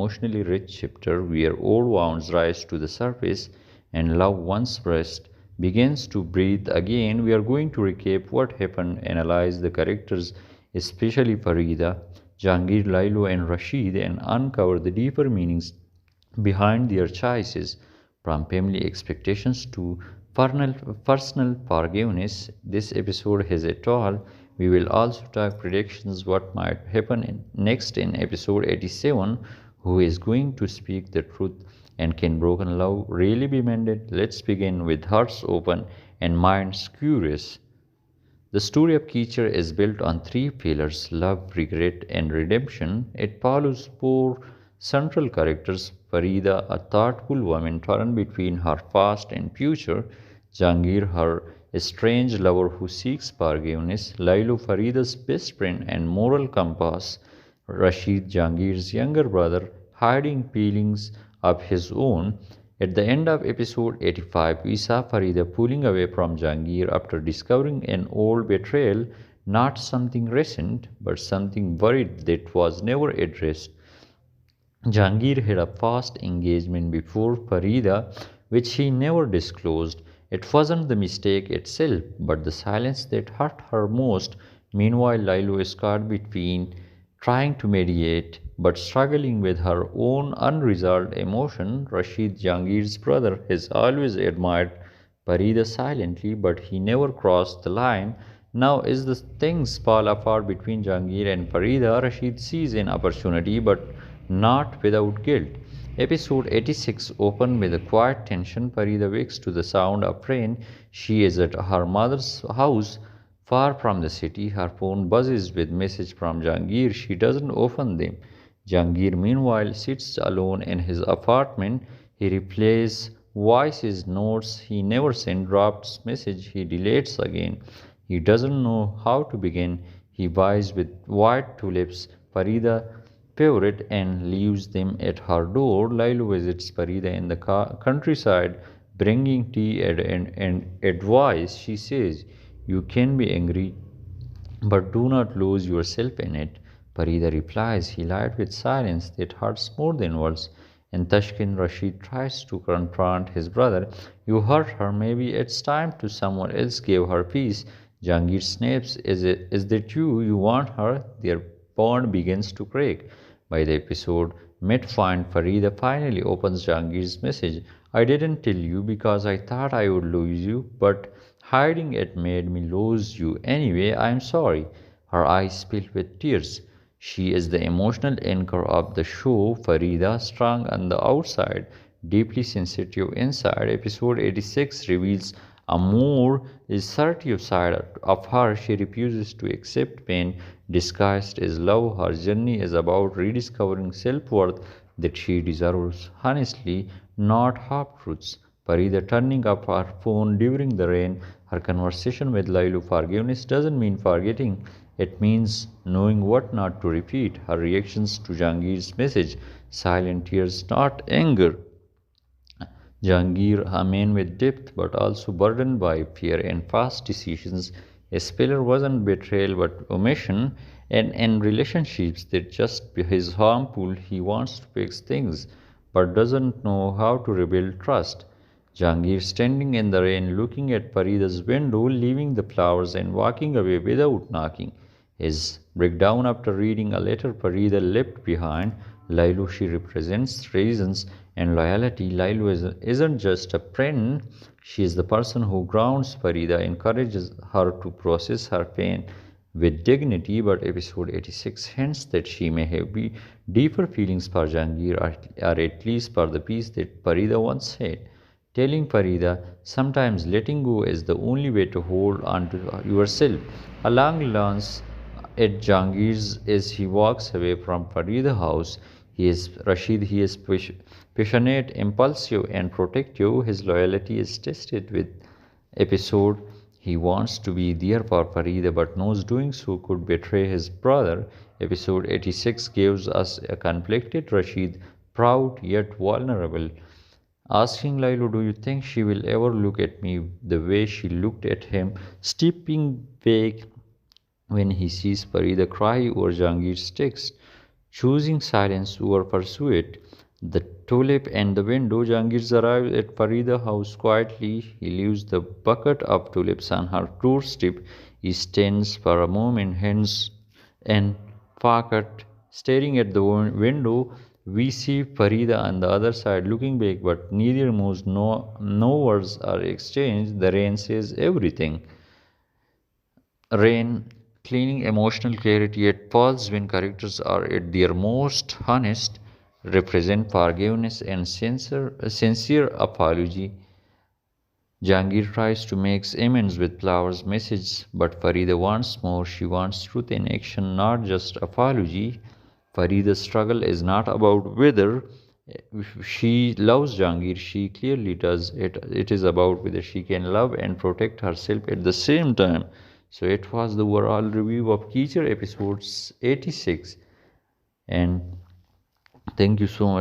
emotionally rich chapter where old wounds rise to the surface and love once breast begins to breathe again. We are going to recap what happened, analyze the characters, especially Farida, Jahangir, Lailu, and Rashid, and uncover the deeper meanings behind their choices, from family expectations to personal forgiveness. This episode has it all. We will also talk predictions what might happen next in episode 87, who is going to speak the truth, and can broken love really be mended? Let's begin with hearts open and minds curious. The story of Kechir is built on three pillars: love, regret, and redemption. It follows four central characters: Farida, a thoughtful woman torn between her past and future; Jahangir, her estranged lover who seeks forgiveness; Lailu, Farida's best friend and moral compass; Rashid, Jahangir's younger brother, hiding feelings of his own. At the end of episode 85, we saw Farida pulling away from Jahangir after discovering an old betrayal, not something recent, but something buried that was never addressed. Jahangir had a past engagement before Farida, which he never disclosed. It wasn't the mistake itself, but the silence that hurt her most. Meanwhile, Lailu is caught between trying to mediate but struggling with her own unresolved emotion. Rashid, Jahangir's brother, has always admired Farida silently, but he never crossed the line. Now, as the things fall apart between Jahangir and Farida, Rashid sees an opportunity, but not without guilt. Episode 86 opened with a quiet tension. Farida wakes to the sound of rain. She is at her mother's house, far from the city. Her phone buzzes with messages from Jahangir. She doesn't open them. Jahangir, meanwhile, sits alone in his apartment. He replays voices, notes he never sent, drafts message he deletes again. He doesn't know how to begin. He buys with white tulips, Farida favorite, and leaves them at her door. Lailu visits Farida in the countryside, bringing tea and advice. She says, "You can be angry, but do not lose yourself in it." Farida replies, "He lied," with silence that hurts more than words. In Tashkent, Rashid tries to confront his brother. "You hurt her, maybe it's time to someone else gave her peace." Jahangir snaps, Is that you? You want her?" Their bond begins to crack. By the episode midpoint, Farida finally opens Jahangir's message. "I didn't tell you because I thought I would lose you, but hiding it made me lose you anyway. I'm sorry." Her eyes fill with tears. She is the emotional anchor of the show. Farida, strong on the outside, deeply sensitive inside. Episode 86 reveals a more assertive side of her. She refuses to accept pain disguised as love. Her journey is about rediscovering self-worth that she deserves, honestly, not half-truths. Farida turning off her phone during the rain. Her conversation with Lailu. Forgiveness doesn't mean forgetting. It means knowing what not to repeat. Her reactions to Jahangir's message. Silent tears, not anger. Jahangir, a man with depth but also burdened by fear and fast decisions. A spiller wasn't betrayal but omission, and in relationships that just is harmful. He wants to fix things but doesn't know how to rebuild trust. Jahangir standing in the rain, looking at Farida's window, leaving the flowers and walking away without knocking. His breakdown after reading a letter Farida left behind. Lailu, she represents reasons and loyalty. Lailu isn't just a friend, she is the person who grounds Farida, encourages her to process her pain with dignity. But episode 86 hints that she may have deeper feelings for Jahangir, or at least for the peace that Farida once had. Telling Farida, sometimes letting go is the only way to hold on to yourself. A long glance at Jahangir's as he walks away from Farida's house. He is Rashid, he is passionate, impulsive, and protective. His loyalty is tested with episode. He wants to be there for Farida but knows doing so could betray his brother. Episode 86 gives us a conflicted Rashid, proud yet vulnerable, asking Lailu, "Do you think she will ever look at me the way she looked at him?" Stepping back when he sees Farida cry over Jahangir's text. choosing silence over pursuit. The tulip and the window. Jahangir arrives at Farida house quietly. He leaves the bucket of tulips on her doorstep. He stands for a moment, hands and pocket, staring at the window. We see Farida on the other side looking back, but neither moves. No words are exchanged. The rain says everything. Rain, cleaning emotional clarity at pause when characters are at their most honest, represent forgiveness and sincere apology. Jahangir tries to make amends with flowers' message, but Farida wants more. She wants truth in action, not just apology. Farida's struggle is not about whether she loves Jahangir. She clearly does. It is about whether she can love and protect herself at the same time. So it was the overall review of Kechir episodes 86, and thank you so much.